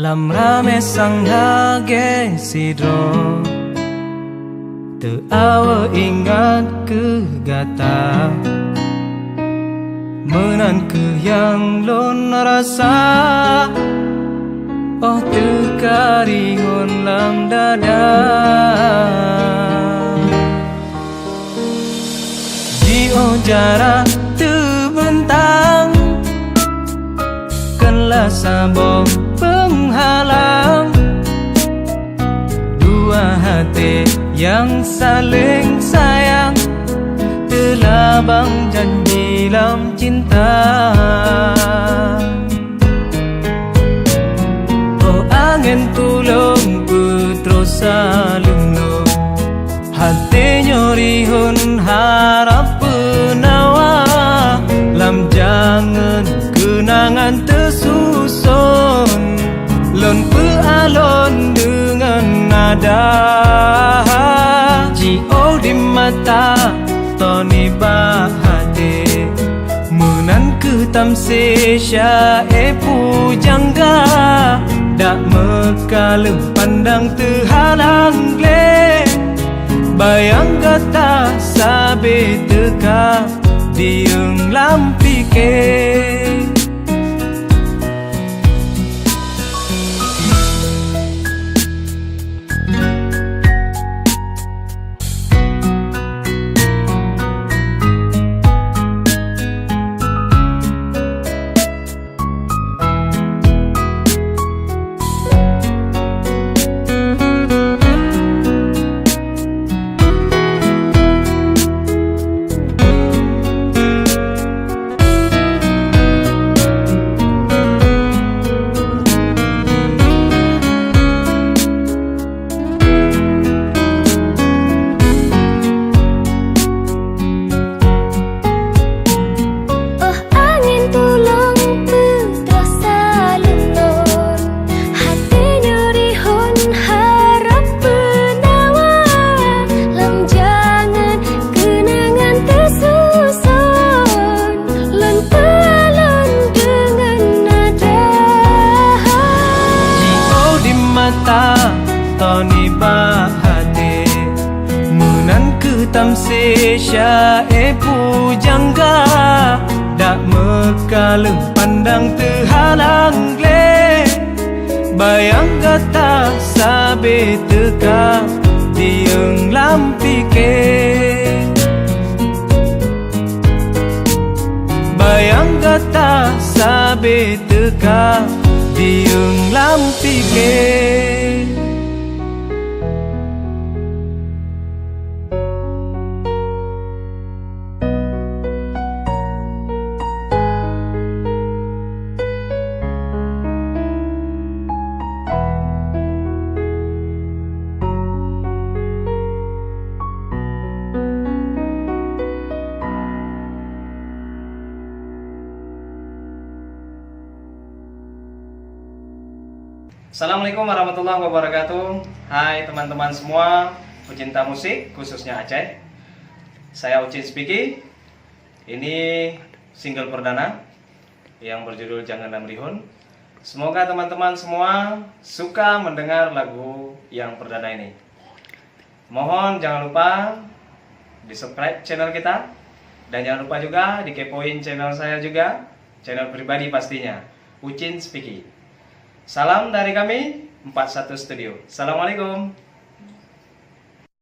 Lam rame sang hage sidro Te awa ingat ke gata Menan ke yang lon rasa Oh terkaringon lam dada Jio jarak terbentang Kenlah sabong penghalang Dua hati yang saling sayang Telabang janji lam cinta Oh angin tulung putrosa lunung Hati nyorihun harap penawa Lam jangan kenangan tersusun Lon pealon dengan nada Jio di mata Toni bahade Menan ke tamse syae pujangga Dak mekalem pandang terhalang le Bayang kata sabe teka Dieng lampike Toni bahade Menan ke tamse syae pujangga Dak mekalem pandang terhalang le Bayang kata sabe teka Dieng lampike Bayang kata sabe teka Dieng lampike Assalamualaikum warahmatullahi wabarakatuh. Hai teman-teman semua pecinta musik khususnya Aceh. Saya Ucin Spiki. Ini single perdana yang berjudul Jangan Lamrihun. Semoga teman-teman semua suka mendengar lagu yang perdana ini. Mohon jangan lupa di subscribe channel kita. Dan jangan lupa juga dikepoin channel saya juga, channel pribadi pastinya, Ucin Spiki. Salam dari kami 41 Studio. Assalamualaikum.